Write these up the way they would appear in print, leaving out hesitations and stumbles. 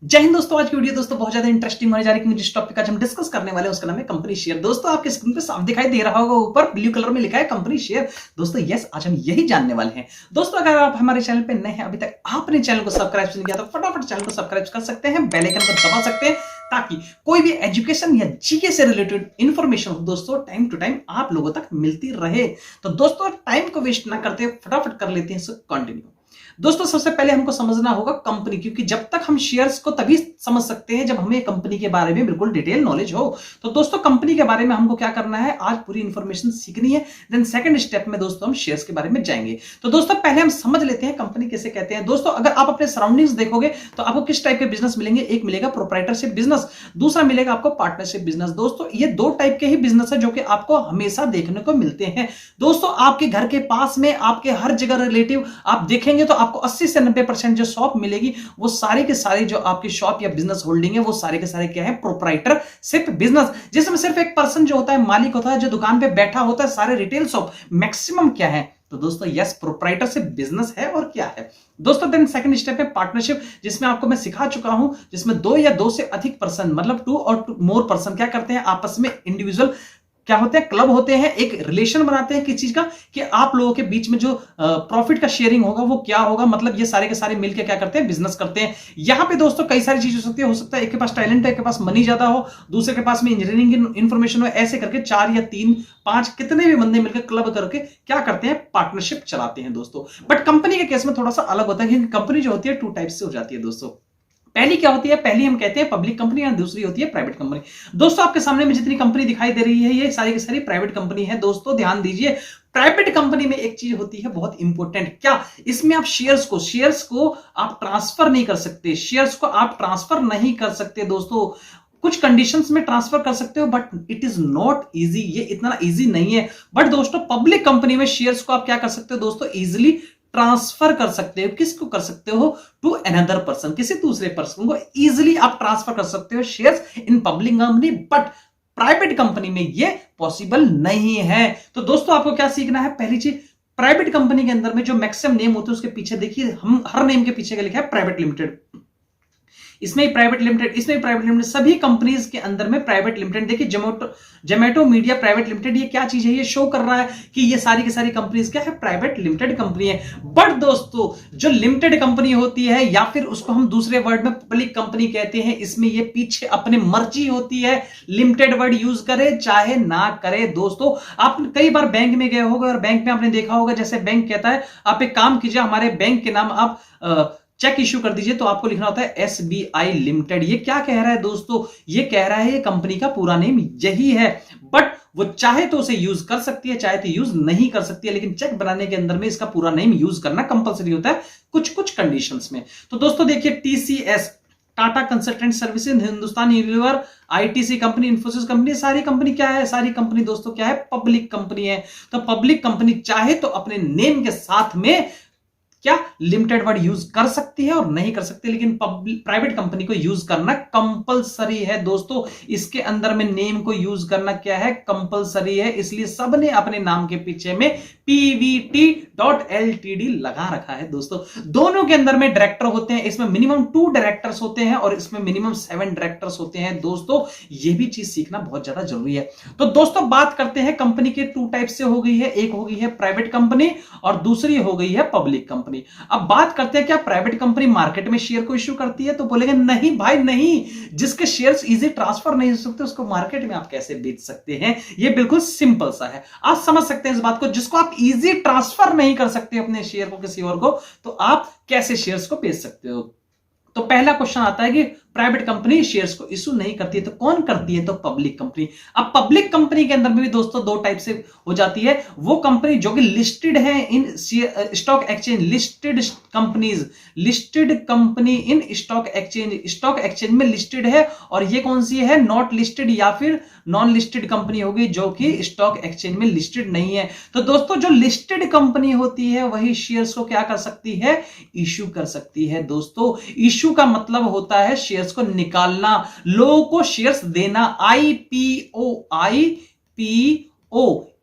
जय हिंद दोस्तों। आज की वीडियो दोस्तों बहुत ज्यादा इंटरेस्टिंग होने जा रही है, क्योंकि जिस टॉपिक आज हम डिस्कस करने वाले हैं उसका नाम है कंपनी शेयर। दोस्तों आपके स्क्रीन पे साफ दिखाई दे रहा होगा, ऊपर ब्लू कलर में लिखा है कंपनी शेयर। दोस्तों यस, आज हम यही जानने वाले हैं। दोस्तों अगर आप हमारे चैनल पे नए हैं, अभी तक आपने चैनल को सब्सक्राइब नहीं किया तो फटाफट चैनल को सब्सक्राइब कर सकते हैं, बेल आइकन को दबा सकते हैं, ताकि कोई भी एजुकेशन या जीके से रिलेटेड इंफॉर्मेशन हो दोस्तों टाइम टू टाइम आप लोगों तक मिलती रहे। तो दोस्तों टाइम को वेस्ट ना करते फटाफट कर लेते हैं इसको कंटिन्यू। दोस्तों सबसे पहले हमको समझना होगा कंपनी, क्योंकि जब तक हम शेयर्स को तभी समझ सकते हैं जब हमें कंपनी के बारे में बिल्कुल डिटेल नॉलेज हो। तो दोस्तों कंपनी के बारे में हमको क्या करना है, आज पूरी इंफॉर्मेशन सीखनी है। देन सेकंड स्टेप में दोस्तों हम शेयर्स के बारे में जाएंगे। तो दोस्तों पहले हम समझ लेते हैं कंपनी किसे कहते हैं। दोस्तों अगर आप अपने सराउंडिंग्स देखोगे तो आपको किस टाइप के बिजनेस मिलेंगे, एक मिलेगा प्रोप्राइटरशिप बिजनेस, दूसरा मिलेगा आपको पार्टनरशिप बिजनेस। दोस्तों ये दो टाइप के ही बिजनेस है जो कि आपको हमेशा देखने को मिलते हैं। दोस्तों आपके घर के पास में, आपके हर जगह रिलेटिव आप देखेंगे तो आपको 80 से 90% जो शॉप मिलेगी वो सारी के सारी जो आपकी शॉप या बिजनेस होल्डिंग है वो सारे के सारे क्या है, प्रोप्राइटरशिप बिजनेस, जिसमें सिर्फ एक पर्सन जो होता है, मालिक होता है, जो दुकान पे बैठा होता है। सारे रिटेल शॉप मैक्सिमम क्या है, तो दोस्तों यस प्रोप्राइटरशिप बिजनेस है। और क्या है दोस्तों, देन सेकंड स्टेप है पार्टनरशिप, जिसमें आपको मैं सिखा चुका हूं, जिसमें दो या दो से अधिक पर्सन, मतलब टू और मोर पर्सन क्या करते हैं, आपस में इंडिविजुअल क्या होते हैं, क्लब होते हैं, एक रिलेशन बनाते हैं किस चीज का, कि आप लोगों के बीच में जो प्रॉफिट का शेयरिंग होगा वो क्या होगा। मतलब ये सारे के सारे मिलकर क्या करते हैं, बिजनेस करते हैं। यहां पे दोस्तों कई सारी चीज हो सकता है एक के पास टैलेंट है, एक के पास मनी ज्यादा हो, दूसरे के पास में इंजीनियरिंग इंफॉर्मेशन हो, ऐसे करके 4 या 3 5 कितने भी बंदे मिलकर क्लब करके क्या करते हैं, पार्टनरशिप चलाते हैं दोस्तों। बट कंपनी के केस में थोड़ा सा अलग होता है, क्योंकि कंपनी जो होती है 2 टाइप से हो जाती है दोस्तों। पहली क्या होती है, पहली हम कहते हैं पब्लिक कंपनी और दूसरी होती है प्राइवेट कंपनी। दोस्तों आपके सामने में जितनी कंपनी दिखाई दे रही है ये सारी की सारी प्राइवेट कंपनी है। दोस्तों ध्यान दीजिए, प्राइवेट कंपनी में एक चीज होती है बहुत इंपॉर्टेंट, क्या, इसमें आप शेयर्स को आप ट्रांसफर नहीं कर सकते, शेयर्स को आप ट्रांसफर नहीं कर सकते दोस्तों। कुछ कंडीशंस में ट्रांसफर कर सकते हो but it is not easy, ये इतना इजी नहीं है। बट दोस्तों पब्लिक कंपनी में शेयर्स को आप क्या कर सकते हो दोस्तों, इजिली ट्रांसफर कर सकते हो। किसको कर सकते हो, टू अनदर पर्सन, किसी दूसरे पर्सन को इजिली आप ट्रांसफर कर सकते हो shares in public company. But private company में ये पॉसिबल नहीं है। तो दोस्तों आपको क्या सीखना है, पहली चीज, प्राइवेट कंपनी के अंदर में जो मैक्सिमम नेम होते हैं उसके पीछे देखिए, हम हर नेम के पीछे क्या लिखा है, प्राइवेट लिमिटेड, इसमें प्राइवेट लिमिटेड, इसमें प्राइवेट लिमिटेड, सभी कंपनीज के अंदर में प्राइवेट लिमिटेड। देखिए जोमेटो मीडिया प्राइवेट लिमिटेड, ये क्या चीज है, ये शो कर रहा है कि ये सारी की सारी कंपनीज क्या है, प्राइवेट लिमिटेड कंपनी है। बट दोस्तों जो लिमिटेड कंपनी होती है, या फिर उसको हम दूसरे वर्ड में पब्लिक कंपनी कहते हैं, इसमें ये पीछे अपने मर्जी होती है, लिमिटेड वर्ड यूज करे चाहे ना करे। दोस्तों आप कई बार बैंक में गए होंगे और बैंक में आपने देखा होगा, जैसे बैंक कहता है आप एक काम कीजिए, हमारे बैंक के नाम आप चेक इश्यू कर दीजिए, तो आपको लिखना होता है एसबीआई लिमिटेड। ये क्या कह रहा है दोस्तों, ये कह रहा है ये कंपनी का पूरा नेम यही है। बट वो चाहे तो उसे यूज कर सकती है, चाहे तो यूज नहीं कर सकती है, लेकिन चेक बनाने के अंदर में इसका पूरा नेम यूज करना कंपलसरी होता है कुछ कुछ कंडीशंस में। तो दोस्तों देखिए TCS, Tata consultant services, Hindustan Unilever, ITC company, Infosys company, सारी कंपनी क्या है, सारी कंपनी दोस्तों क्या है, पब्लिक कंपनी है। तो पब्लिक कंपनी चाहे तो अपने नेम के साथ में क्या लिमिटेड वर्ड यूज कर सकती है और नहीं कर सकती, लेकिन प्राइवेट कंपनी को यूज करना कंपलसरी है दोस्तों। इसके अंदर में नेम को यूज करना क्या है, कंपलसरी है, इसलिए सबने अपने नाम के पीछे में pvt.ltd लगा रखा है दोस्तों। दोनों के अंदर में डायरेक्टर होते हैं, इसमें मिनिमम 2 डायरेक्टर्स होते हैं और इसमें मिनिमम 7 डायरेक्टर्स होते हैं दोस्तों। यह भी चीज सीखना बहुत ज्यादा जरूरी है। तो दोस्तों बात करते हैं कंपनी के 2 टाइप से हो गई है, एक हो गई है प्राइवेट कंपनी और दूसरी हो गई है पब्लिक कंपनी। अब बात करते हैं क्या प्राइवेट कंपनी मार्केट में शेयर को इश्यू करती है, तो बोलेंगे नहीं भाई नहीं, जिसके शेयर्स इजी ट्रांसफर नहीं हो सकते उसको मार्केट में आप कैसे बेच सकते हैं। ये बिल्कुल सिंपल सा है, आप समझ सकते हैं इस बात को। जिसको आप इजी ट्रांसफर नहीं कर सकते अपने शेयर को किसी और को, तो आप कैसे शेयर्स को बेच सकते हो। तो पहला क्वेश्चन आता है कि प्राइवेट कंपनी शेयर्स को इशू नहीं करती है तो कौन करती है, तो पब्लिक कंपनी। अब पब्लिक कंपनी के अंदर में भी दोस्तों 2 टाइप से हो जाती है। वो कंपनी जो कि लिस्टेड है in stock exchange, listed companies, listed company in stock exchange में लिस्टेड है, और ये कौन सी है, नॉट लिस्टेड या फिर नॉन लिस्टेड कंपनी होगी जो कि स्टॉक एक्सचेंज में लिस्टेड नहीं है। तो दोस्तों जो लिस्टेड कंपनी होती है वही शेयर्स को क्या कर सकती है, इशू कर सकती है दोस्तों। इशू का मतलब होता है शेयर्स को निकालना, लोगों को शेयर्स देना, आईपीओ,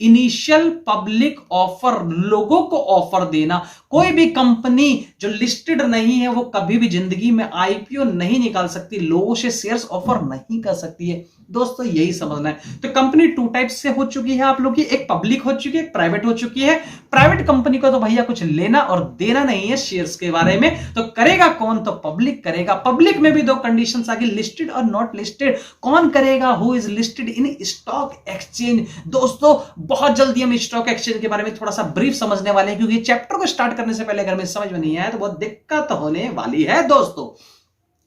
इनिशियल पब्लिक ऑफर, लोगों को ऑफर देना। कोई भी कंपनी जो लिस्टेड नहीं है वो कभी भी जिंदगी में आईपीओ नहीं निकाल सकती, लोगों से शेयर्स ऑफर नहीं कर सकती है। दोस्तों यही समझना है। तो कंपनी टू टाइप से हो चुकी है आप लोग की, एक पब्लिक हो चुकी है, एक प्राइवेट हो चुकी है। प्राइवेट कंपनी को तो भैया कुछ लेना और देना नहीं है शेयर्स के बारे में, तो करेगा कौन? तो पब्लिक करेगा। पब्लिक में भी दो कंडीशंस आ गई, लिस्टेड और नॉट लिस्टेड। कौन करेगा? Who is listed in stock exchange. दोस्तों बहुत जल्दी हम स्टॉक एक्सचेंज के बारे में थोड़ा सा ब्रीफ समझने वाले हैं, क्योंकि चैप्टर को स्टार्ट करने से पहले अगर में समझ में नहीं आया तो बहुत दिक्कत होने वाली है। दोस्तों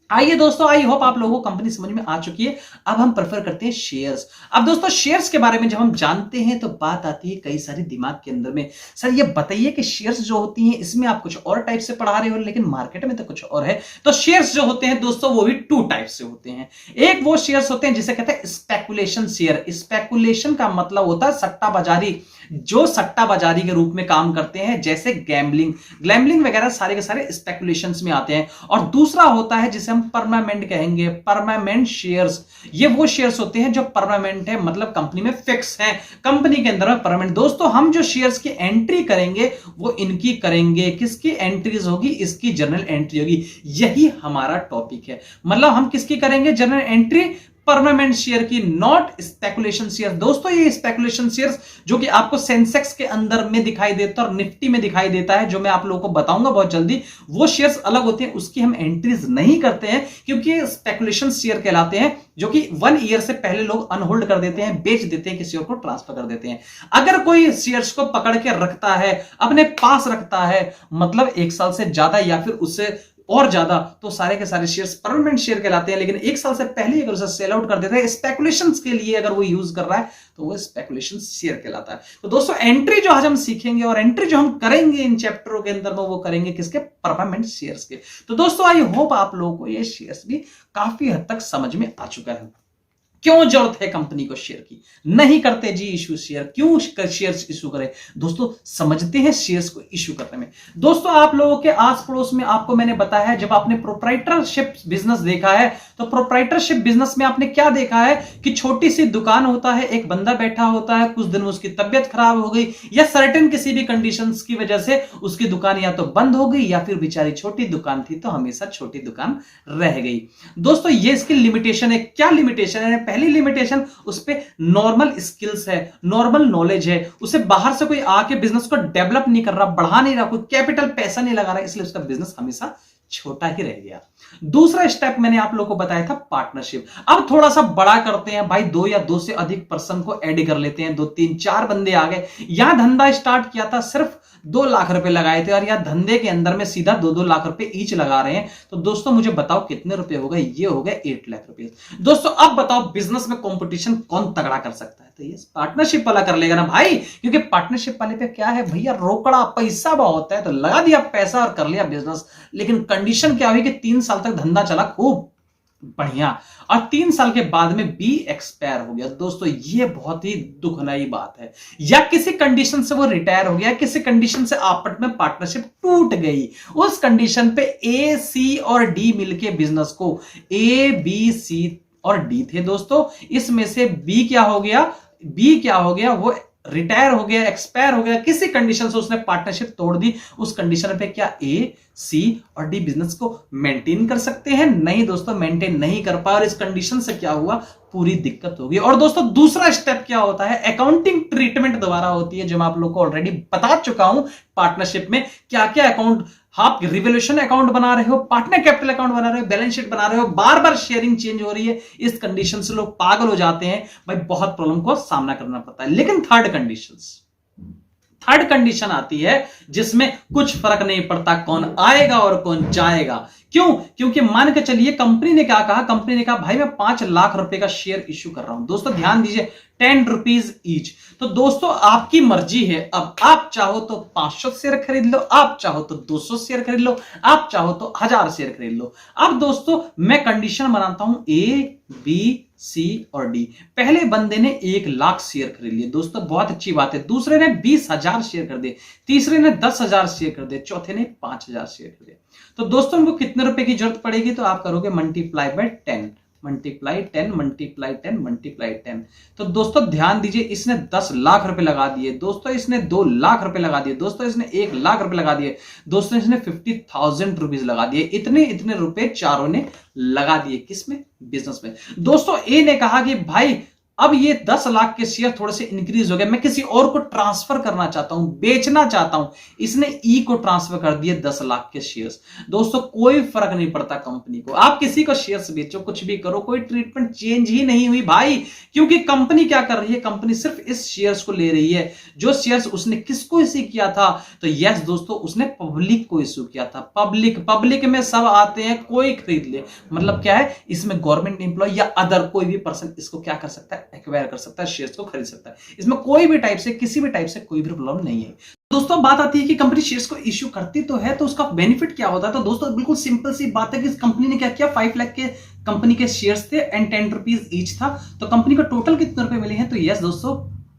आइए दोस्तों, आई होप आप लोगों को कंपनी समझ में आ चुकी है। अब हम प्रेफर करते हैं शेयर्स। अब दोस्तों शेयर्स के बारे में जब हम जानते हैं तो बात आती है कई सारे दिमाग के अंदर में, सर ये बताइए कि शेयर्स जो होती हैं इसमें आप कुछ और टाइप से पढ़ा रहे हो लेकिन मार्केट में तो कुछ और है। तो शेयर्स जो होते हैं दोस्तों वो भी टू टाइप से होते हैं। एक वो शेयर्स होते हैं जिसे कहते हैं स्पेकुलेशन शेयर। स्पेकुलेशन का मतलब होता है सट्टा बाजारी, जो सट्टा बाजारी के रूप में काम करते हैं, जैसे गैम्बलिंग वगैरह सारे के सारे स्पेकुलेशंस में आते हैं। और दूसरा होता है जिसे हम परमानेंट कहेंगे, परमानेंट शेयर्स। ये वो शेयर्स होते हैं जो परमानेंट है, मतलब कंपनी में फिक्स है, कंपनी के अंदर में परमानेंट। दोस्तों हम जो शेयर्स की एंट्री करेंगे वो इनकी करेंगे। किसकी एंट्रीज होगी? इसकी जर्नल एंट्री होगी। यही हमारा टॉपिक है। मतलब हम किसकी करेंगे जर्नल एंट्री? परमानेंट शेयर की, नॉट स्पेकुलेशन शेयर। दोस्तों ये स्पेकुलेशन शेयर्स जो कि आपको सेंसेक्स के अंदर में दिखाई देता है और निफ्टी में दिखाई देता है, जो मैं आप लोगों को बताऊंगा बहुत जल्दी, वो शेयर्स अलग होते हैं, उसकी हम एंट्रीज नहीं करते हैं क्योंकि स्पेकुलेशन शेयर कहलाते हैं, जो कि 1 ईयर से पहले लोग अनहोल्ड कर देते हैं, बेच देते हैं, किसी और को ट्रांसफर कर देते हैं। अगर कोई शेयर्स को पकड़ के रखता है, अपने पास रखता है, मतलब 1 साल से ज्यादा या फिर उससे और ज्यादा, तो सारे के सारे शेयर्स परमानेंट शेयर कहलाते हैं। लेकिन 1 साल से पहले अगर उसे सेल आउट कर देता है स्पेकुलेशंस के लिए, अगर वो यूज कर रहा है, तो वो स्पेकुलेशन शेयर कहलाता है। तो दोस्तों एंट्री जो आज हम सीखेंगे और एंट्री जो हम करेंगे इन चैप्टरों के अंदर में, वो करेंगे किसके? परमानेंट शेयर्स के। तो दोस्तों आई होप आप लोगों को ये शेयर्स भी काफी हद तक समझ में आ चुका है। क्यों जरूरत है कंपनी को शेयर की? नहीं करते जी इशू शेयर, क्यों शेयर्स इशू करें? दोस्तों समझते हैं शेयर्स को इशू करने में। दोस्तों आप लोगों के आस पड़ोस में आपको मैंने बताया है, जब आपने प्रोप्राइटरशिप बिजनेस देखा है, तो प्रोप्राइटरशिप बिजनेस में आपने क्या देखा है कि छोटी सी दुकान होता है, एक बंदा बैठा होता है, कुछ दिन उसकी तबियत खराब हो गई या सर्टेन किसी भी कंडीशंस की वजह से उसकी दुकान या तो बंद हो गई या फिर बेचारी छोटी दुकान थी तो हमेशा छोटी दुकान रह गई। दोस्तों ये इसकी लिमिटेशन है। क्या लिमिटेशन है? पहली लिमिटेशन उस पे नॉर्मल स्किल्स है, नॉर्मल नॉलेज है, उसे बाहर से कोई आके बिजनेस को डेवलप नहीं कर रहा, बढ़ा नहीं रहा, कोई कैपिटल पैसा नहीं लगा रहा, इसलिए उसका बिजनेस हमेशा छोटा ही रह गया। दूसरा स्टेप मैंने आप लोगों को बताया था पार्टनरशिप। अब थोड़ा सा बड़ा करते हैं भाई, 2 या 2 से अधिक पर्सन को ऐड कर लेते हैं, 2, 3, 4 बंदे आ गए। यहां धंधा स्टार्ट किया था, सिर्फ 2 लाख रुपए लगाए थे और यह धंधे के अंदर में सीधा 2-2 लाख रुपए ईच लगा रहे हैं। तो दोस्तों मुझे बताओ कितने रुपए हो गए? ये हो गए 8 लाख रुपए। दोस्तों अब बताओ बिजनेस में कंपटीशन कौन तगड़ा कर सकता है? तो ये पार्टनरशिप वाला कर लेगा ना भाई, क्योंकि पार्टनरशिप वाले पे क्या है भैया, रोकड़ा पैसा बहुत है, तो लगा दिया पैसा और कर लिया बिजनेस। लेकिन कंडीशन क्या हुई कि 3 साल तक धंधा चला खूब बढ़िया और 3 साल के बाद में बी एक्सपायर हो गया। दोस्तों ये बहुत ही दुखदाई बात है। या किसी कंडीशन से वो रिटायर हो गया, किसी कंडीशन से आपस में पार्टनरशिप टूट गई, उस कंडीशन पे ए, सी और डी मिलके बिजनेस को, ए, बी, सी और डी थे दोस्तों, इसमें से बी क्या हो गया? वो रिटायर हो गया, एक्सपायर हो गया, किसी कंडीशन से उसने पार्टनरशिप तोड़ दी। उस कंडीशन पे क्या ए, सी और डी बिजनेस को मेंटेन कर सकते हैं? नहीं दोस्तों, मेंटेन नहीं कर पाए और इस कंडीशन से क्या हुआ? पूरी दिक्कत होगी। और दोस्तों दूसरा स्टेप क्या होता है? अकाउंटिंग ट्रीटमेंट दोबारा होती है, जो मैं आप लोग को ऑलरेडी बता चुका हूं। पार्टनरशिप में क्या क्या अकाउंट, आप रिवोल्यूशन अकाउंट बना रहे हो, पार्टनर कैपिटल अकाउंट बना रहे हो, बैलेंस शीट बना रहे हो, बार बार शेयरिंग चेंज हो रही है, इस कंडीशन से लोग पागल हो जाते हैं भाई, बहुत प्रॉब्लम को सामना करना पड़ता है। लेकिन थर्ड कंडीशन आती है जिसमें कुछ फर्क नहीं पड़ता कौन आएगा और कौन जाएगा। क्यों? क्योंकि मान के चलिए कंपनी ने क्या कहा, कंपनी ने कहा भाई मैं 5 लाख रुपए का शेयर इश्यू कर रहा हूं। दोस्तों ध्यान दीजिए, 10 रुपीज ईच। तो दोस्तों आपकी मर्जी है, अब आप चाहो तो 500 शेयर खरीद लो, आप चाहो तो 200 शेयर खरीद लो, आप चाहो तो 1000 शेयर खरीद लो। अब दोस्तों मैं कंडीशन बनाता हूं ए, बी, सी और डी। पहले बंदे ने 1 लाख शेयर खरीद लिए, दोस्तों बहुत अच्छी बात है। दूसरे ने 20,000 शेयर कर दिए, तीसरे ने 10,000 शेयर कर दिए, चौथे ने 5,000 शेयर कर दिए। तो दोस्तों इनको कितने रुपए की जरूरत पड़ेगी? तो आप करोगे multiply by 10, multiply 10 multiply 10 multiply 10। तो दोस्तों ध्यान दीजिए, इसने 10 लाख रुपए लगा दिए दोस्तों, इसने 2 लाख रुपए लगा दिए दोस्तों, इसने 1 लाख रुपए लगा दिए दोस्तों, इसने 50,000 रुपीज लगा दिए। इतने इतने रुपए चारों ने लगा दिए किसमें? बिजनेस में। दोस्तों ए ने कहा कि भाई अब ये 10 लाख के शेयर थोड़े से इंक्रीज हो गए, मैं किसी और को ट्रांसफर करना चाहता हूं, बेचना चाहता हूं। इसने ई को ट्रांसफर कर दिए 10 लाख के शेयर्स। दोस्तों कोई फर्क नहीं पड़ता कंपनी को, आप किसी को शेयर्स बेचो, कुछ भी करो, कोई ट्रीटमेंट चेंज ही नहीं हुई भाई। क्योंकि कंपनी क्या कर रही है? कंपनी सिर्फ इस शेयर्स को ले रही है। जो शेयर्स उसने किसको इश्यू किया था? तो यस दोस्तों, उसने पब्लिक को इश्यू किया था। पब्लिक में सब आते हैं, कोई खरीद ले। मतलब क्या है? इसमें गवर्नमेंट एम्प्लॉय या अदर कोई भी पर्सन इसको क्या कर सकता है? एक्वायर कर सकता है, शेयर्स को खरीद सकता है। इसमें कोई भी टाइप से, किसी भी टाइप से कोई भी प्रॉब्लम नहीं है। दोस्तों बात आती है कि कंपनी शेयर्स को इश्यू करती तो है, तो उसका बेनिफिट क्या होता है? तो दोस्तों बिल्कुल सिंपल सी बात है कि कंपनी ने क्या किया, 5 लाख के कंपनी के शेयर्स थे एंड 10 रुपीज ईच था। तो कंपनी को टोटल कितने रुपए मिले हैं? तो यस दोस्तों,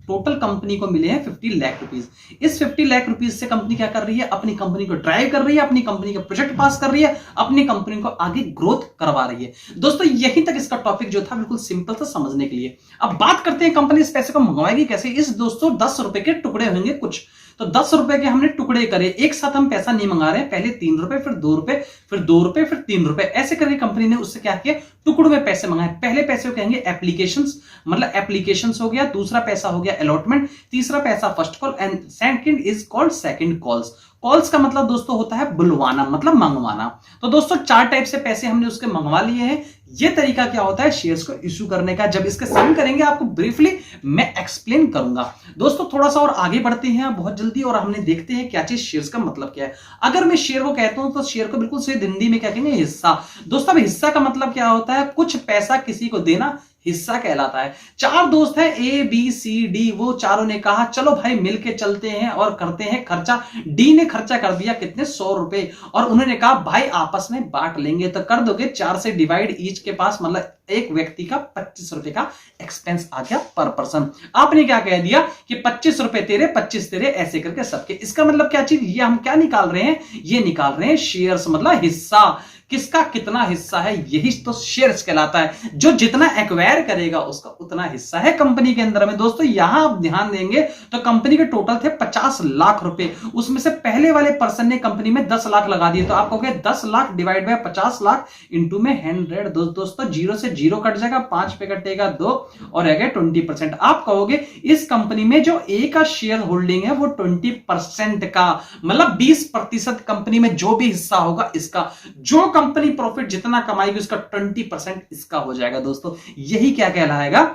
टोटल कंपनी को मिले हैं 50 लाख रुपीज। इस 50 लाख रुपीज से कंपनी क्या कर रही है? अपनी कंपनी को ड्राइव कर रही है, अपनी कंपनी का प्रोजेक्ट पास कर रही है, अपनी कंपनी को आगे ग्रोथ करवा रही है। दोस्तों यहीं तक इसका टॉपिक जो था बिल्कुल सिंपल था समझने के लिए। अब बात करते हैं कंपनी इस पैसे को मंगवाएगी कैसे। इस दोस्तों 10 रुपए के टुकड़े होंगे कुछ, तो 10 रुपए के हमने टुकड़े करे, एक साथ हम पैसा नहीं मंगा रहे हैं। पहले 3 रुपए, फिर 2 रुपए, फिर 2 रुपए, फिर 3 रुपए, ऐसे करके कंपनी ने उससे क्या किया? टुकड़ों में पैसे मंगाए। पहले पैसे को कहेंगे एप्लीकेशंस, मतलब एप्लीकेशंस हो गया। दूसरा पैसा हो गया अलॉटमेंट। तीसरा पैसा first call and second is called second calls. Calls का मतलब दोस्तों होता है बुलवाना, मतलब मंगवाना। तो दोस्तों 4 टाइप से पैसे हमने उसके मंगवा लिए हैं। ये तरीका क्या होता है शेयर्स को इश्यू करने का। जब इसके सम करेंगे आपको ब्रीफली मैं एक्सप्लेन करूंगा। दोस्तों थोड़ा सा और आगे बढ़ते हैं बहुत जल्दी, और हमने देखते हैं क्या चीज शेयर्स का मतलब क्या है। अगर मैं शेयर को कहता हूं तो शेयर को बिल्कुल सही हिंदी में क्या कहेंगे? हिस्सा। दोस्तों अब हिस्सा का मतलब क्या होता है? कुछ पैसा किसी को देना हिस्सा कहलाता है। 4 दोस्त हैं ए बी सी डी, वो चारों ने कहा चलो भाई मिलके चलते हैं और करते हैं खर्चा। डी ने खर्चा कर दिया कितने? 100 रुपए, और उन्होंने कहा भाई आपस में बांट लेंगे। तो कर दोगे 4 से डिवाइड, ईच के पास मतलब एक व्यक्ति का 25 रुपए का एक्सपेंस आ गया पर पर्सन। आपने क्या कह दिया कि 25 रुपए तेरे, 25 तेरे, ऐसे करके सबके। इसका मतलब क्या चीज? ये हम क्या निकाल रहे हैं? ये निकाल रहे हैं शेयर्स, मतलब हिस्सा। किसका कितना हिस्सा है, यही तो शेयर्स कहलाता है। जो जितना एक्वायर करेगा उसका उतना हिस्सा है कंपनी के अंदर में। दोस्तों यहां आप ध्यान देंगे तो कंपनी के टोटल थे 50 लाख रुपए। उसमें से पहले वाले पर्सन ने कंपनी में 10 लाख लगा दिए। तो आप कहोगे 10 lakh divide by 50 lakh into में 100। दोस्तों 0 से 0 कट जाएगा, 5 पे कटेगा 2 और आ गया 20%। आप कहोगे इस कंपनी में जो ए का शेयर होल्डिंग है वो 20% का, मतलब 20% कंपनी में जो भी हिस्सा होगा इसका। जो कंपनी प्रॉफिट जितना कमाएगी उसका 20% इसका हो जाएगा। दोस्तों यही क्या कहलाएगा?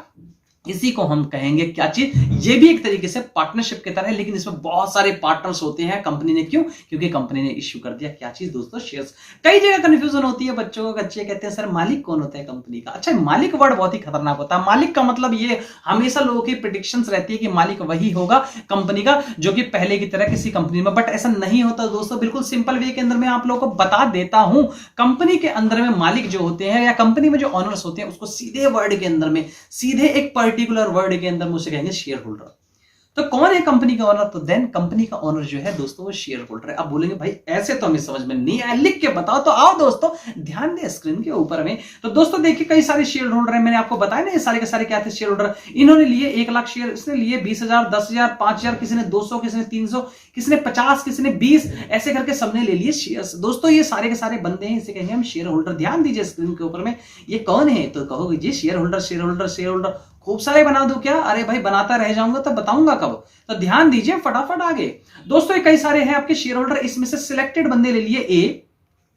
इसी को हम कहेंगे क्या चीज? ये भी एक तरीके से पार्टनरशिप की तरह है, लेकिन इसमें बहुत सारे पार्टनर्स होते हैं कंपनी ने। क्यों? क्योंकि कंपनी ने इश्यू कर दिया क्या चीज दोस्तों? शेयर्स। कई जगह कंफ्यूजन होती है बच्चों को, बच्चे कहते हैं सर मालिक कौन होता है कंपनी का? अच्छा, मालिक वर्ड बहुत ही खतरनाक होता है। मालिक का मतलब ये हमेशा लोगों की प्रेडिक्शंस रहती है कि मालिक वही होगा कंपनी का जो कि पहले की तरह किसी कंपनी में, बट ऐसा नहीं होता दोस्तों। बिल्कुल सिंपल वे के अंदर मैं आप लोगों को बता देता हूं। कंपनी के अंदर में मालिक जो होते हैं या कंपनी में जो ऑनर्स होते हैं उसको सीधे वर्ड के अंदर में, सीधे एक पर्टिकुलर वर्ड के अंदर मुझे कहेंगे शेयर होल्डर। तो कौन है कंपनी का ओनर? तो देन कंपनी का ओनर जो है दोस्तों वो शेयर होल्डर है। अब बोलेंगे भाई ऐसे तो हमें समझ में नहीं आया, लिख के बताओ। तो आओ दोस्तों ध्यान दें स्क्रीन के ऊपर में। तो दोस्तों देखिए कई सारे शेयर होल्डर हैं, मैंने आपको बताया ना ये सारे के सारे क्या थे शेयर होल्डर। इन्होंने लिए 1 लाख शेयर, इसने लिए 20,000, 10,000, 5,000, किसी ने 200, किसी ने 300, किसी ने 50, किसी ने 20, ऐसे करके सबने ले लिए शेयर्स। दोस्तों ये सारे के सारे बंदे हैं, इसे कहेंगे हम शेयर होल्डर। ध्यान दीजिए स्क्रीन के ऊपर में ये कौन है? तो कहोगे जी shareholder, shareholder, shareholder खूब सारे बना दो क्या? अरे भाई बनाता रह जाऊंगा तो बताऊंगा कब? तो ध्यान दीजिए फटाफट आगे। दोस्तों कई सारे हैं आपके शेयर होल्डर, इसमें से सिलेक्टेड बंदे ले लिए ए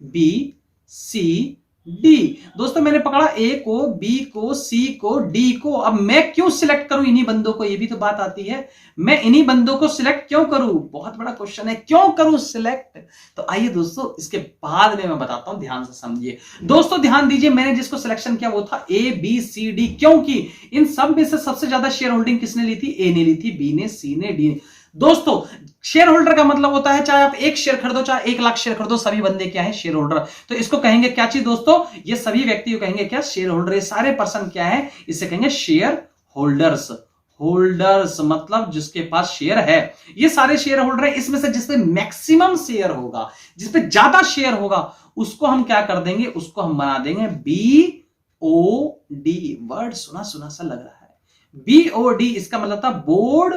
बी सी डी। दोस्तों मैंने पकड़ा ए को, बी को, सी को, डी को। अब मैं क्यों सिलेक्ट करूं इन्हीं बंदों को? ये भी तो बात आती है, मैं इन्हीं बंदों को सिलेक्ट क्यों करूं? बहुत बड़ा क्वेश्चन है, क्यों करूं सिलेक्ट? तो आइए दोस्तों इसके बाद में मैं बताता हूं, ध्यान से समझिए। दोस्तों ध्यान दीजिए, मैंने जिसको सिलेक्शन किया वो था ए बी सी डी, क्योंकि इन सब में से सबसे ज्यादा शेयर होल्डिंग किसने ली थी? ए ने ली थी, बी ने, सी ने, डी ने। दोस्तों शेयर होल्डर का मतलब होता है चाहे आप 1 शेयर खरीदो चाहे 1 लाख शेयर खरीदो, सभी बंदे क्या है? Share holder. तो इसको कहेंगे क्या चीज दोस्तों? ये सभी व्यक्ति को कहेंगे क्या? Share holder. ये सारे पर्सन क्या है? इसे कहेंगे शेयर होल्डर्स। होल्डर्स मतलब जिसके पास शेयर है, ये सारे शेयर होल्डर है। इसमें से जिसपे मैक्सिमम शेयर होगा, जिसपे ज्यादा शेयर होगा, उसको हम क्या कर देंगे? उसको हम बना देंगे बी BOD, वर्ड सुना सुना सा लग रहा है। BOD इसका मतलब था board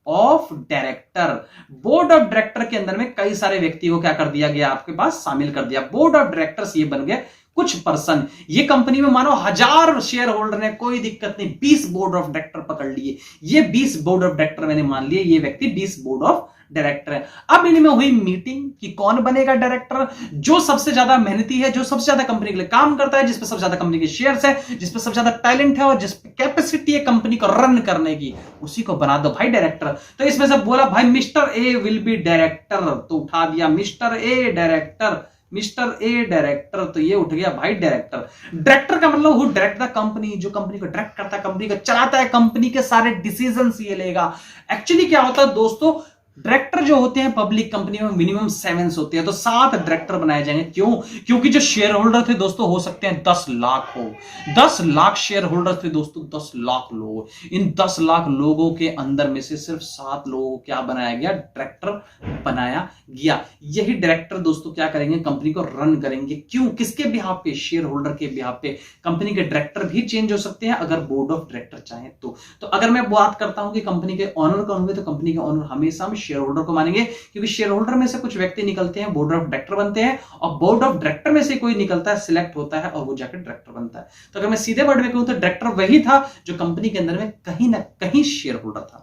of director. Board of director के अंदर में कई सारे व्यक्ति को क्या कर दिया गया, आपके पास शामिल कर दिया। बोर्ड ऑफ डायरेक्टर्स ये बन गए कुछ पर्सन। ये कंपनी में मानो 1000 शेयर होल्डर है, कोई दिक्कत नहीं, 20 बोर्ड ऑफ डायरेक्टर पकड़ लिए। ये 20 बोर्ड ऑफ डायरेक्टर मैंने मान लिए, ये व्यक्ति 20 बोर्ड ऑफ डायरेक्टर है। अब इनमें हुई मीटिंग कि कौन बनेगा डायरेक्टर। जो सबसे ज्यादा मेहनती है, जो सबसे ज्यादा कंपनी के लिए काम करता है, जिसपे सबसे ज्यादा कंपनी के शेयर्स है, जिसपे सबसे ज्यादा टैलेंट है और जिसपे कैपेसिटी है कंपनी को रन करने की, उसी को बना दो भाई डायरेक्टर। तो इसमें से बोला भाई mister A will be director, तो उठा दिया mister A director, mister A director, तो ये उठ गया भाई डायरेक्टर। डायरेक्टर का मतलब हु डायरेक्ट द कंपनी, जो कंपनी को डायरेक्ट करता है, कंपनी को चलाता है, कंपनी के सारे डिसीजंस ये लेगा। एक्चुअली क्या होता है दोस्तों, डायरेक्टर जो होते हैं पब्लिक कंपनी में मिनिमम 7 होते हैं, तो 7 डायरेक्टर बनाए जाएंगे। क्यों? क्योंकि जो शेयर होल्डर थे दोस्तों हो सकते हैं 10 लाख हो। 10 लाख शेयर होल्डर थे दोस्तों, 10 लाख लोग। इन 10 लाख लोगों के अंदर में से सिर्फ 7 लोगों को क्या बनाया गया, डायरेक्टर बनाया गया। यही डायरेक्टर दोस्तों क्या करेंगे, कंपनी को रन करेंगे। क्यों? किसके बिहाफ पे, शेयर होल्डर के बिहाफ पे। कंपनी के डायरेक्टर भी चेंज हो सकते हैं अगर बोर्ड ऑफ डायरेक्टर चाहे तो अगर मैं बात करता हूं कि कंपनी के ऑनर कौन हुए, तो कंपनी के ऑनर हमेशा शेयर होल्डर को मानेंगे, क्योंकि शेयर होल्डर में से कुछ व्यक्ति निकलते हैं, बोर्ड ऑफ डायरेक्टर बनते हैं, और बोर्ड ऑफ डायरेक्टर में से कोई निकलता है, सिलेक्ट होता है और वो जाकर डायरेक्टर बनता है। तो अगर मैं सीधे वर्ड में कहूं तो डायरेक्टर वही था जो कंपनी के अंदर में कहीं ना कहीं शेयर होल्डर था।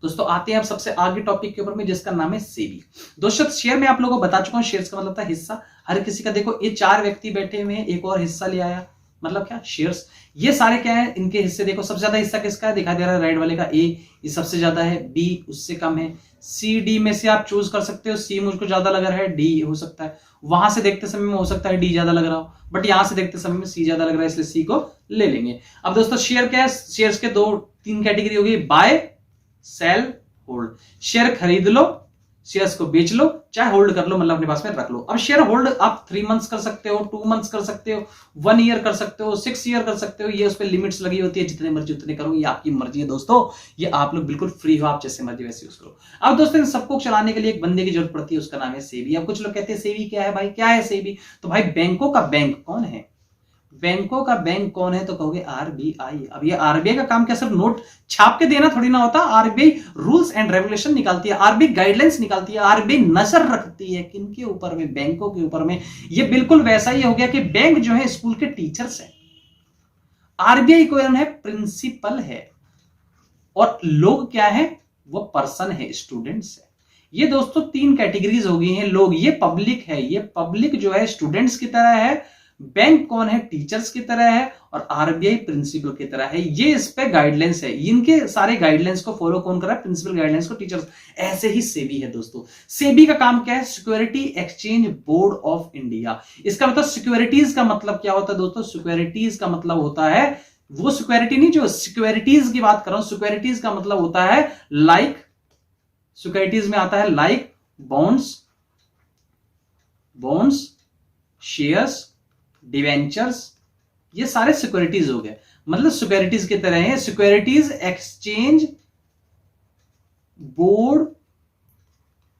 दोस्तों आते हैं अब सबसे आगे टॉपिक के ऊपर में, जिसका नाम है सेबी। दोस्तों शेयर में आप लोगों को बता चुका हूं, शेयर्स का मतलब था हिस्सा। हर किसी का देखो, ये 4 व्यक्ति बैठे हुए हैं, एक और हिस्सा ले आया, मतलब क्या, शेयर्स। ये सारे क्या है, इनके हिस्से देखो, सबसे ज्यादा हिस्सा किसका है, दिखाई दे रहा है राइट वाले का, ए, ये सबसे ज्यादा है, बी उससे कम है, सी डी में से आप चूज कर सकते हो। सी मुझको ज्यादा लग रहा है, डी हो सकता है। वहां से देखते समय में हो सकता है डी ज्यादा लग रहा हो, बट यहां से देखते समय में सी ज्यादा लग रहा है, इसलिए सी को ले लेंगे। अब दोस्तों शेयर क्या है, शेयर्स के 2-3 कैटेगरी होगी, बाय, सेल, होल्ड। शेयर खरीद लो, शेयर्स को बेच लो, चाहे होल्ड कर लो, मतलब अपने पास में रख लो। अब शेयर होल्ड आप 3 मंथ्स कर सकते हो, 2 मंथ्स कर सकते हो, 1 ईयर कर सकते हो, 6 ईयर कर सकते हो। ये उस पर लिमिट्स लगी होती है, जितने मर्जी उतने करो, ये आपकी मर्जी है दोस्तों। ये आप लोग बिल्कुल फ्री हो, आप जैसे मर्जी वैसे यूज करो। अब दोस्तों इन सबको चलाने के लिए एक बंदे की जरूरत पड़ती है, उसका नाम है सेबी। अब कुछ लोग कहते हैं सेबी क्या है भाई, क्या है सेबी? तो भाई बैंकों का बैंक कौन है, बैंकों का बैंक कौन है, तो कहोगे आरबीआई। अब ये आरबीआई का काम क्या सिर्फ नोट छाप के देना थोड़ी ना होता। आरबीआई रूल्स एंड रेगुलेशन निकालती है, आरबीआई गाइडलाइंस निकालती है, आरबीआई नजर रखती है किनके ऊपर में, बैंकों के ऊपर में। ये बिल्कुल वैसा ही हो गया कि बैंक जो है स्कूल के टीचर्स है, आरबीआई को है प्रिंसिपल है, और लोग क्या है, वो पर्सन है, स्टूडेंट्स है। ये दोस्तों 3 कैटेगरीज हो गई हैं लोग। ये पब्लिक है, ये पब्लिक जो है स्टूडेंट्स की तरह है, बैंक कौन है, टीचर्स की तरह है, और आरबीआई प्रिंसिपल की तरह है। ये इस पे गाइडलाइंस है, इनके सारे गाइडलाइंस को फॉलो कौन कर रहा है, प्रिंसिपल गाइडलाइंस को टीचर्स। ऐसे ही सेबी है दोस्तों। सेबी का काम क्या है, security exchange board of India. इसका मतलब सिक्योरिटीज का मतलब क्या होता है दोस्तों, सिक्योरिटीज का मतलब होता है वो सिक्योरिटी नहीं, जो सिक्योरिटीज की बात कर रहा हूं, सिक्योरिटीज का मतलब होता है लाइक, सिक्योरिटीज में आता है लाइक बॉन्ड्स, शेयर्स, डिवेंचर्स, ये सारे सिक्योरिटीज हो गए। मतलब सिक्योरिटीज की तरह है, securities exchange board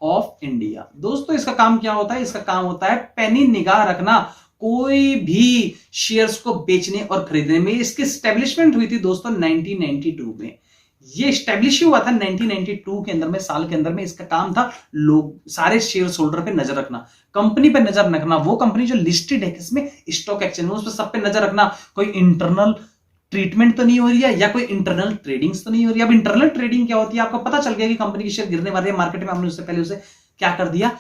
of India. दोस्तों इसका काम क्या होता है, इसका काम होता है पैनी निगाह रखना कोई भी शेयर्स को बेचने और खरीदने में। इसकी स्टैब्लिशमेंट हुई थी दोस्तों 1992 में। ये स्टैब्लिश हुआ था 1992 के अंदर में, साल के अंदर में। इसका काम था लोग सारे शेयर होल्डर पे नजर रखना, कंपनी पे नजर रखना, वो कंपनी जो लिस्टेड है किसमें, स्टॉक एक्सचेंज में, उस पर सब पे नजर रखना, कोई इंटरनल ट्रीटमेंट तो नहीं हो रही है, या कोई इंटरनल ट्रेडिंग्स तो नहीं हो रही है। अब इंटरनल ट्रेडिंग क्या होती है, आपको पता चल गया कि कंपनी के शेयर गिरने वाले हैं मार्केट में, हमने उससे पहले उसे क्या कर दिया,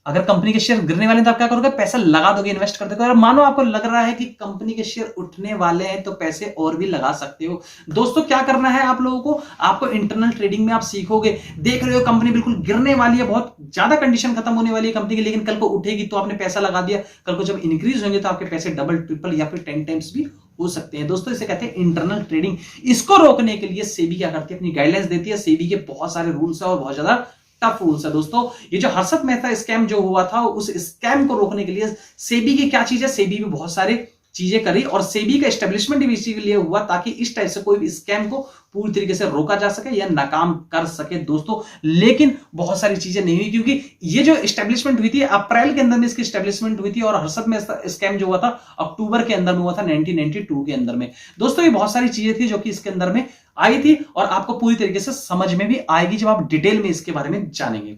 अगर कंपनी के शेयर गिरने वाले हैं तो आप क्या करोगे, पैसा लगा दोगे, इन्वेस्ट कर दोगे। और मानो आपको लग रहा है कि कंपनी के शेयर उठने वाले हैं तो पैसे और भी लगा सकते हो। दोस्तों क्या करना है आप लोगों को, आपको इंटरनल ट्रेडिंग में आप सीखोगे। देख रहे हो कंपनी बिल्कुल गिरने वाली है, बहुत ज्यादा कंडीशन खत्म होने वाली है कंपनी की, लेकिन कल को उठेगी तो आपने पैसा लगा दिया, कल को जब इंक्रीज होंगे तो आपके पैसे डबल, ट्रिपल या फिर 10 टाइम्स भी हो सकते हैं। दोस्तों इसे कहते हैं इंटरनल ट्रेडिंग। इसको रोकने के लिए सेबी क्या करती है, अपनी गाइडलाइंस देती है। सेबी के बहुत सारे रूल्स है और बहुत ज्यादा टफ रूल्स है दोस्तों। ये जो हर्षद मेहता स्कैम जो हुआ था, उस स्कैम को रोकने के लिए सेबी की क्या चीज है, सेबी भी बहुत सारे चीजें करी और सेबी का एस्टेब्लिशमेंट भी इसीलिए हुआ ताकि इस टाइप से कोई भी स्कैम को पूरी तरीके से रोका जा सके या नाकाम कर सके दोस्तों। लेकिन बहुत सारी चीजें नहीं हुई क्योंकि ये जो एस्टेब्लिशमेंट हुई थी अप्रैल के अंदर में इसकी एस्टेब्लिशमेंट हुई थी और हर्षद में स्कैम जो हुआ था अक्टूबर के अंदर में हुआ था 1992 के अंदर में। दोस्तों ये बहुत सारी चीजें थी जो कि इसके अंदर में आई थी और आपको पूरी तरीके से समझ में भी आएगी जब आप डिटेल में इसके बारे में जानेंगे।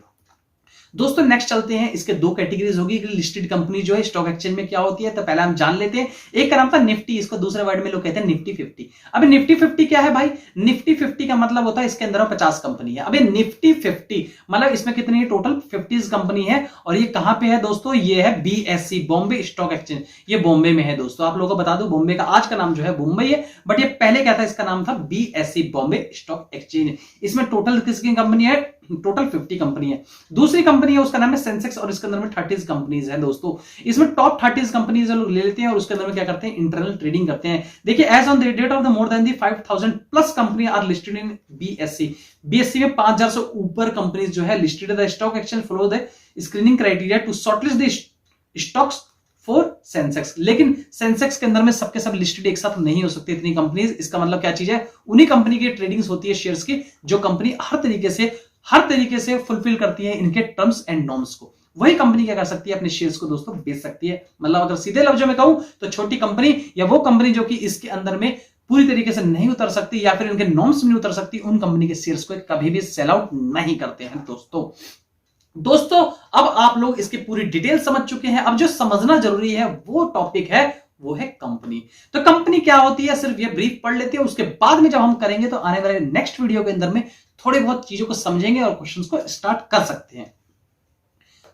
दोस्तों नेक्स्ट चलते हैं, इसके दो कैटेगरीज होगी कि लिस्टेड कंपनी जो है स्टॉक एक्सचेंज में क्या होती है। तो पहले हम जान लेते हैं, एक का नाम था निफ्टी, इसको दूसरे वर्ड में लोग कहते हैं निफ्टी 50। अब निफ्टी 50 क्या है भाई? निफ्टी 50 का मतलब होता है इसके अंदर 50 कंपनी है। अब निफ्टी 50 मतलब इसमें कितनी है? टोटल 50 कंपनी है और ये कहां पे है दोस्तों? ये है BSE, बॉम्बे स्टॉक एक्सचेंज। ये बॉम्बे में है दोस्तों। आप लोगों को बता दूं बॉम्बे का आज का नाम जो है मुंबई है, बट ये पहले क्या था? इसका नाम था BSE, बॉम्बे स्टॉक एक्सचेंज। इसमें टोटल किसकी कंपनी है? टोटल 50 कंपनी है। दूसरी कंपनी है उसका नाम है सेंसेक्स और इसके अंदर में 30 कंपनीज है दोस्तों। इसमें टॉप 30 कंपनीज लोग ले लेते हैं और उसके अंदर में क्या करते हैं? इंटरनल ट्रेडिंग करते हैं। देखिए as on the date of the more than the 5000 plus company are listed in BSE। BSE में 5000 से ऊपर कंपनीज जो है लिस्टेड है। The stock exchange follow the screening criteria to shortlist the stocks for Sensex. लेकिन सेंसेक्स के अंदर में सबके सब लिस्टेड एक साथ नहीं हो सकते इतनी कंपनीज। इसका मतलब क्या चीज है? उन्हीं कंपनी की ट्रेडिंग्स होती है शेयर्स की जो कंपनी हर तरीके से फुलफिल करती है इनके टर्म्स एंड नॉर्म्स को। वही कंपनी क्या कर सकती है? अपने शेयर्स को दोस्तों बेच सकती है। मतलब अगर सीधे लफ्जों में कहूं तो छोटी कंपनी या वो कंपनी जो कि इसके अंदर में पूरी तरीके से नहीं उतर सकती या फिर इनके नॉर्म्स में नहीं उतर सकती, उन कंपनी के शेयर्स को कभी भी सेल आउट नहीं करते हैं दोस्तों। अब आप लोग इसकी पूरी डिटेल समझ चुके हैं। अब जो समझना जरूरी है वो टॉपिक है, वो है कंपनी। तो कंपनी क्या होती है सिर्फ ये ब्रीफ पढ़ लेते हैं, उसके बाद में जब हम करेंगे तो आने वाले नेक्स्ट वीडियो के अंदर में थोड़े बहुत चीजों को समझेंगे और क्वेश्चंस को स्टार्ट कर सकते हैं।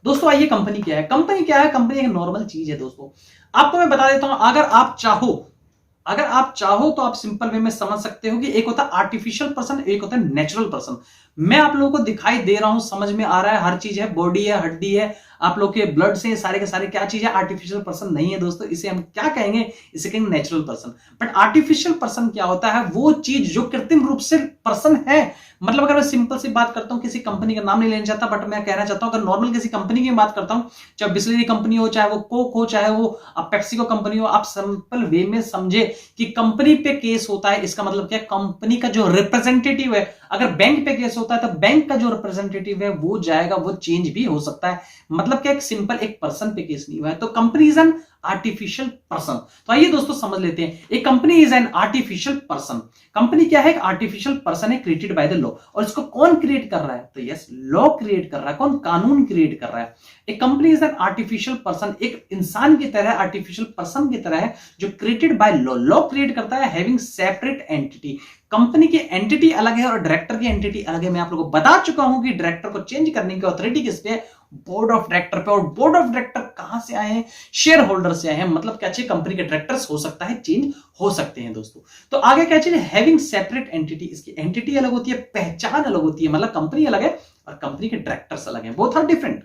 दोस्तों आइए कंपनी क्या है? कंपनी क्या है? कंपनी एक नॉर्मल चीज है दोस्तों। आपको मैं बता देता हूं, अगर आप चाहो तो आप सिंपल वे में समझ सकते हो कि एक होता है आर्टिफिशियल पर्सन, एक होता है नेचुरल पर्सन। मैं आप लोगों को दिखाई दे रहा हूं, समझ में आ रहा है, हर चीज है, बॉडी है, हड्डी है, आप लोग के ब्लड से सारे के सारे क्या चीज है? आर्टिफिशियल पर्सन नहीं है दोस्तों। इसे हम क्या कहेंगे? इसे कहेंगे natural person. But artificial person क्या होता है? वो चीज जो कृत्रिम रूप से पर्सन है। मतलब अगर मैं सिंपल सी बात करता हूं, किसी कंपनी का नाम नहीं लेना चाहता, बट मैं कहना चाहता हूं अगर नॉर्मल किसी कंपनी की बात करता हूं, चाहे बिस्लरी कंपनी हो, चाहे वो कोक हो, चाहे वो पेप्सिको कंपनी हो, आप सिंपल वे में समझे कि कंपनी पे केस होता है। इसका मतलब क्या? कंपनी का जो रिप्रेजेंटेटिव है, अगर बैंक पे केस होता है तो बैंक का जो रिप्रेजेंटेटिव है वो जाएगा, वो चेंज भी हो सकता है। मतलब क्या? एक सिंपल एक पर्सन पे केस नहीं हुआ है। तो company is an artificial person. तो आइए दोस्तों समझ लेते हैं, एक company is an artificial person. Company क्या है? एक आर्टिफिशियल पर्सन है क्रिएटेड बाय द लॉ। और इसको कौन क्रिएट कर रहा है? तो यस, लॉ क्रिएट कर रहा है। कौन? कानून क्रिएट कर रहा है। एक company is an artificial person, एक इंसान की तरह, आर्टिफिशियल पर्सन की तरह है जो created by law, law create करता है, हैविंग सेपरेट एंटिटी। कंपनी की एंटिटी अलग है और डायरेक्टर की एंटिटी अलग है। मैं आप लोगों को बता चुका हूं कि डायरेक्टर को चेंज करने की अथॉरिटी किस पे? बोर्ड ऑफ डायरेक्टर पे। और बोर्ड ऑफ डायरेक्टर कहां से आए हैं? शेयर होल्डर से आए हैं। मतलब क्या चाहिए? कंपनी के डायरेक्टर्स हो सकता है, चेंज हो सकते हैं दोस्तों। तो आगे क्या चाहिए? Having separate entity. इसकी एंटिटी अलग होती है, पहचान अलग होती है। मतलब कंपनी अलग है और कंपनी के डायरेक्टर्स अलग हैं, both are different.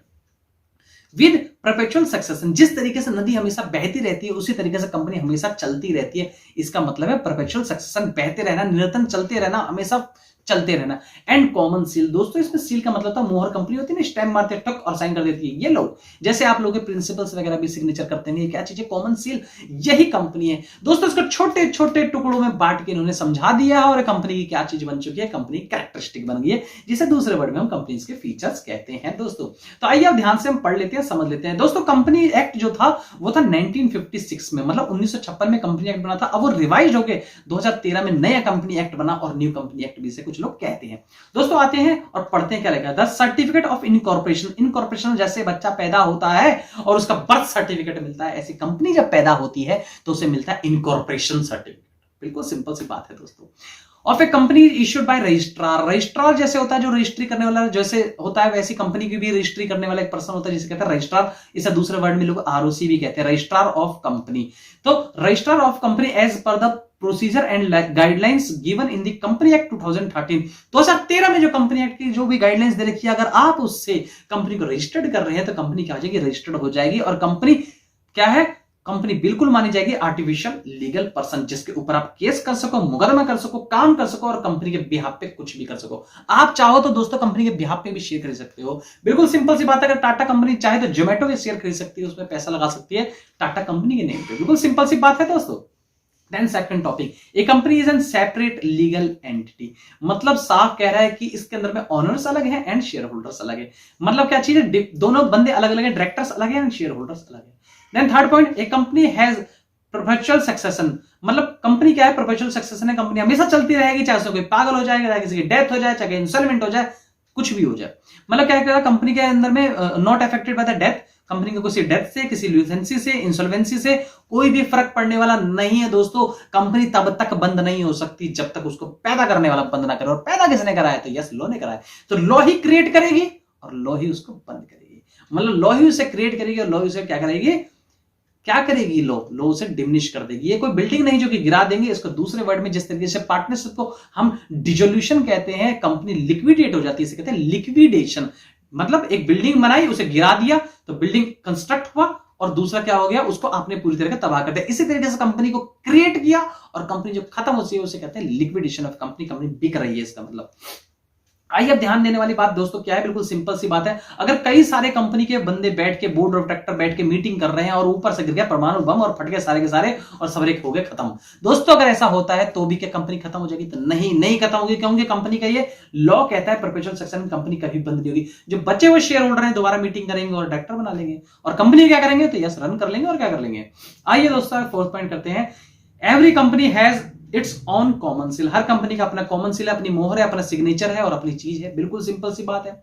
With perpetual succession, जिस तरीके से नदी हमेशा बहती रहती है उसी तरीके से कंपनी हमेशा चलती रहती है। इसका मतलब है परपेचुअल सक्सेशन, बहते रहना, निरंतर चलते रहना, हमेशा चलते रहना। एंड कॉमन सील, दोस्तों इसमें सील का मतलब था मोहर। कंपनी होती है ना, स्टैम्प मारते टक और साइन कर देती है। ये लोग जैसे आप लोग के प्रिंसिपल्स वगैरह भी सिग्नेचर करते हैं, ये क्या चीज है? Common seal. यही कंपनी है दोस्तों। इसको छोटे छोटे टुकड़ों में बांट के इन्होंने समझा दिया और कंपनी की क्या चीज बन चुकी है? कंपनी कैरेक्टरिस्टिक बन गई है, जिसे दूसरे वर्ड में हम कंपनी के फीचर्स कहते हैं दोस्तों। तो आइए अब ध्यान से हम पढ़ लेते हैं, समझ लेते हैं दोस्तों। कंपनी एक्ट जो था वो था 1956 में, मतलब 1956 में कंपनी एक्ट बना था। अब वो रिवाइज हो गए 2013 में नया कंपनी एक्ट बना और न्यू कंपनी एक्ट भी से कुछ लोग कहते हैं दोस्तों। आते हैं और पढ़ते हैं क्या लिखा है? The certificate of incorporation. Incorporation जैसे बच्चा पैदा होता है और उसका बर्थ सर्टिफिकेट मिलता है, ऐसी कंपनी जब पैदा होती है तो उसे मिलता है इनकॉर्पोरेशन सर्टिफिकेट। बिल्कुल सिंपल सी बात है दोस्तों। और फिर company issued by registrar. Registrar जैसे होता है जो रजिस्ट्री करने वाला, जैसे होता है वैसी कंपनी की भी रजिस्ट्री करने वाला एक पर्सन होता है जिसे कहते हैं रजिस्ट्रार। इसे दूसरे वर्ड में लोग आरओसी भी कहते हैं, रजिस्ट्रार ऑफ कंपनी। तो registrar of company as per the procedure and guidelines given in the company act 2013 में जो कंपनी एक्ट की जो भी गाइडलाइंस दे रखी है, अगर आप उससे कंपनी को रजिस्टर्ड कर रहे हैं तो कंपनी क्या हो जाएगी? रजिस्टर्ड हो जाएगी। और कंपनी क्या है? कंपनी बिल्कुल मानी जाएगी आर्टिफिशियल लीगल पर्सन, जिसके ऊपर आप केस कर सको, मुकदमा कर सको, काम कर सको और कंपनी के बिहाफ पे कुछ भी कर सको। आप चाहो तो दोस्तों कंपनी के बिहाफ पे भी शेयर खरीद सकते हो। बिल्कुल सिंपल सी बात है, अगर टाटा कंपनी चाहे तो जोमेटो के शेयर खरीद सकती है, उसमें पैसा लगा सकती है टाटा कंपनी के नेम पे। बिल्कुल सिंपल सी बात है दोस्तों। Then second topic, a company is an separate legal entity. मतलब साफ कह रहा है कि इसके अंदर में ओनर्स अलग है एंड शेयर होल्डर्स अलग है। मतलब क्या चीज है, दोनों बंदे अलग अलग है, डायरेक्टर्स अलग है एंड शेयर होल्डर्स अलग है। Then third point, a company has perpetual succession. मतलब कंपनी क्या है, परपेचुअल सक्सेशन है, कंपनी हमेशा चलती रहेगी, चाहे उसको कोई पागल हो जाएगा, चाहे किसी की डेथ हो जाए, चाहे इंसॉल्वेंट हो जाए, कुछ भी हो जाए। मतलब क्या करेगा कंपनी के अंदर में, not affected by the death. Company को किसी डेथ से, किसी ल्यूसेंसी से, इंसॉल्वेंसी से कोई भी फर्क पड़ने वाला नहीं है दोस्तों। कंपनी तब तक बंद नहीं हो सकती जब तक उसको पैदा करने वाला बंद ना करे। और पैदा किसने कराया, तो यस लॉ ने कराया। तो लॉ ही क्रिएट करेगी और लॉ ही उसको बंद करेगी। मतलब लॉ ही उसे क्रिएट करेगी और लॉ ही उसे क्या करेगी, क्या करेगी, लॉ उसे डिमिनिश कर देगी। ये कोई बिल्डिंग नहीं जो कि गिरा देंगे। इसको दूसरे वर्ड में जिस तरीके से पार्टनरशिप को हम डिसोल्यूशन कहते हैं, कंपनी लिक्विडेट हो जाती है, इसे कहते हैं लिक्विडेशन। मतलब एक बिल्डिंग बनाई, उसे गिरा दिया तो बिल्डिंग कंस्ट्रक्ट हुआ और दूसरा क्या हो गया, उसको आपने पूरी तरह से तबाह कर दिया। इसी तरीके से कंपनी को क्रिएट किया और कंपनी जो खत्म होती है उसे कहते हैं लिक्विडेशन ऑफ कंपनी। कंपनी बिक रही है, इसका मतलब। आइए अब ध्यान देने वाली बात दोस्तों क्या है, बिल्कुल सिंपल सी बात है। अगर कई सारे कंपनी के बंदे बैठ के, बोर्ड ऑफ डायरेक्टर बैठ के मीटिंग कर रहे हैं और ऊपर से गिर गया परमाणु बम और फट गए सारे के सारे और सबरे हो गए खत्म। दोस्तों अगर ऐसा होता है तो भी क्या कंपनी खत्म हो जाएगी, तो नहीं खत्म होगी, क्योंकि कंपनी का ये लॉ कहता है परपेचुअल सक्सेशन, कंपनी कभी बंद नहीं होगी। जो बचे हुए शेयर होल्डर हैं दोबारा मीटिंग करेंगे और डायरेक्टर बना लेंगे और कंपनी क्या करेंगे, तो यस रन कर लेंगे और क्या कर लेंगे। आइए दोस्तों फोर्थ पॉइंट करते हैं, every company has its on common seal. Her company का अपना कॉमन सील है, अपनी मोहर है, अपना सिग्नेचर है और अपनी चीज है। बिल्कुल सिंपल सी बात है।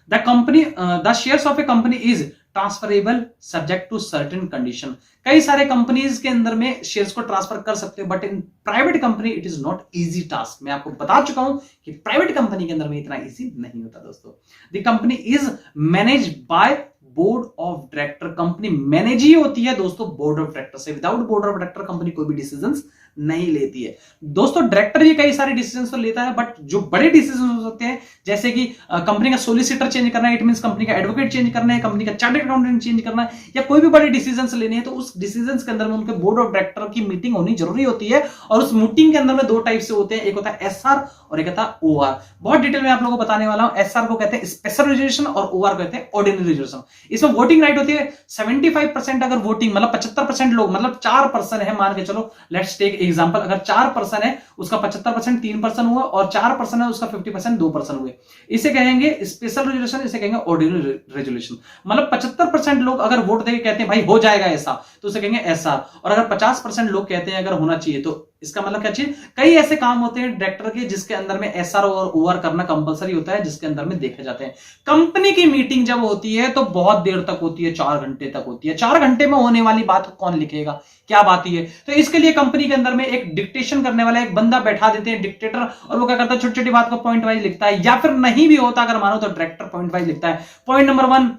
The shares of a company is transferable subject to certain condition. कई सारे कंपनीज के अंदर में शेयर्स को ट्रांसफर कर सकते हो, but in private company it is not easy task. मैं आपको बता चुका हूं कि प्राइवेट कंपनी के अंदर में इतना इजी नहीं होता दोस्तों। The company is manage by board of director. Company manage ही होती है दोस्तों बोर्ड ऑफ डायरेक्टर से। Without board of director company कोई भी डिसीजंस नहीं लेती है दोस्तों। डायरेक्टर ही कई सारे डिसीजंस तो लेता है, बट जो बड़े डिसीजन हो सकते हैं, जैसे कि कंपनी का सोलिसिटर चेंज करना है, इट मींस कंपनी का एडवोकेट चेंज करना है, कंपनी का चार्टर्ड अकाउंटेंट चेंज करना है, या कोई भी बड़े डिसीजंस लेने हैं, तो उस डिसीजंस के अंदर में उनके बोर्ड ऑफ डायरेक्टर की मीटिंग होनी जरूरी होती है। और उस मीटिंग के अंदर में दो टाइप से होते हैं, एक होता है एसआर और एक होता है ओआर। बहुत डिटेल में आप लोगों को बताने वाला हूं। एसआर को कहते हैं स्पेशल रेजोल्यूशन और ओआर को कहते हैं ऑर्डिनरी रेजोल्यूशन। इसमें वोटिंग राइट होती है 75%। अगर वोटिंग मतलब 75% लोग, मतलब 4 पर्सन है, मान के चलो, लेट्स टेक एग्जांपल, अगर 4 पर्सन है उसका 75% 3 पर्सन हुआ और 4 पर्सन है उसका 50% 2 पर्सन हुए, इसे कहेंगे स्पेशल रेजोल्यूशन, इसे कहेंगे ऑर्डिनरी रेजोल्यूशन। मतलब 75% लोग अगर वोट देके कहते हैं भाई हो जाएगा ऐसा, तो उसे कहेंगे एसआर। और अगर 50% लोग कहते हैं अगर होना चाहिए, तो इसका मतलब क्या चाहिए। कई ऐसे काम होते हैं डायरेक्टर के जिसके अंदर में एसआर और ओआर करना कंपलसरी होता है, जिसके अंदर में देखे जाते हैं। कंपनी की मीटिंग जब होती है तो बहुत देर तक होती है, 4 घंटे तक होती है। 4 घंटे में होने वाली बात को कौन लिखेगा, क्या बात है। तो इसके लिए कंपनी के अंदर में एक डिक्टेशन करने वाला एक बंदा बैठा देते हैं, डिक्टेटर, और वो क्या करता है, छोटी छोटी बात को पॉइंट वाइज लिखता है। या फिर नहीं भी होता अगर मानो तो डायरेक्टर पॉइंट वाइज लिखता है। पॉइंट नंबर 1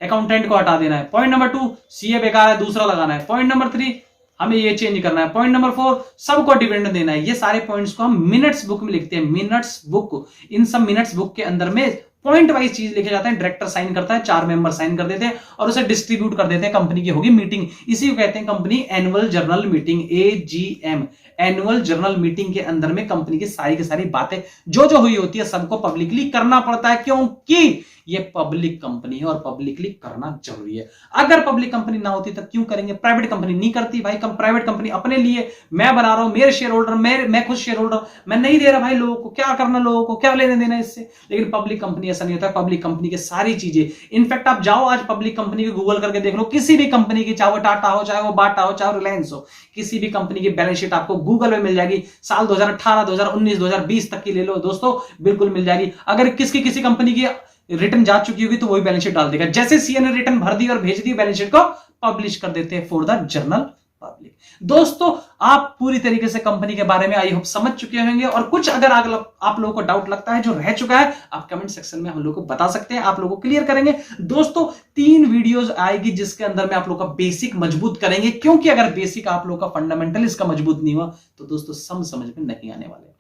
अकाउंटेंट को हटा देना है, पॉइंट नंबर 2 सीए बेकार है दूसरा लगाना है, पॉइंट नंबर 3 हमें ये चेंज करना है, पॉइंट नंबर 4 सबको डिविडेंड देना है। ये सारे पॉइंट्स को हम मिनट्स बुक में लिखते हैं। मिनट्स बुक, इन सब मिनट्स बुक के अंदर में पॉइंट वाइज चीज लिखे जाते हैं। डायरेक्टर साइन करता है, 4 मेंबर साइन कर देते हैं और उसे डिस्ट्रीब्यूट कर देते हैं। कंपनी की होगी मीटिंग, इसी को कहते हैं company annual journal meeting, AGM. Annual journal meeting के अंदर में कंपनी की सारी बातें जो जो हुई होती है सबको पब्लिकली करना पड़ता है, क्योंकि ये पब्लिक कंपनी है और पब्लिकली करना जरूरी है। अगर पब्लिक कंपनी ना होती तो क्यों करेंगे, प्राइवेट कंपनी नहीं करती भाई। प्राइवेट कंपनी अपने लिए मैं बना रहा हूं, मेरे शेयर होल्डर, मैं खुद शेयर होल्डर, मैं नहीं दे रहा भाई लोगों को, क्या करना, लोगों को क्या लेने देना इससे। लेकिन पब्लिक कंपनी ऐसा नहीं होता। पब्लिक कंपनी की सारी चीजें, इनफैक्ट आप जाओ आज पब्लिक कंपनी की गूगल करके देख लो, किसी भी कंपनी की, चाहे वो टाटा हो, चाहे वो बाटा हो, चाहे रिलायंस हो, किसी भी कंपनी की बैलेंस शीट आपको गूगल में मिल जाएगी। साल 2018, 2019, 2020 तक की ले लो दोस्तों, बिल्कुल मिल जाएगी। अगर किसी कंपनी की रिटर्न जा चुकी होगी तो वही बैलेंस शीट डाल देगा। जैसे सीए ने रिटर्न भर दी और भेज दी, बैलेंस शीट को पब्लिश कर देते हैं फॉर द जर्नल पब्लिक। दोस्तों आप पूरी तरीके से कंपनी के बारे में आई होप समझ चुके होंगे, और कुछ अगर आप लोगों को डाउट लगता है जो रह चुका है, आप कमेंट सेक्शन में हम लोग को बता सकते हैं, आप लोगों को क्लियर करेंगे। दोस्तों 3 वीडियोस आएगी जिसके अंदर में आप लोग का बेसिक मजबूत करेंगे, क्योंकि अगर बेसिक आप लोग का फंडामेंटल इसका मजबूत नहीं हुआ तो दोस्तों समझ में नहीं आने वाले।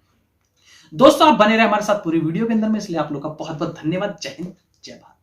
दोस्तों आप बने रहे हमारे साथ पूरी वीडियो के अंदर में, इसलिए आप लोग का बहुत बहुत धन्यवाद। जय हिंद, जय भारत।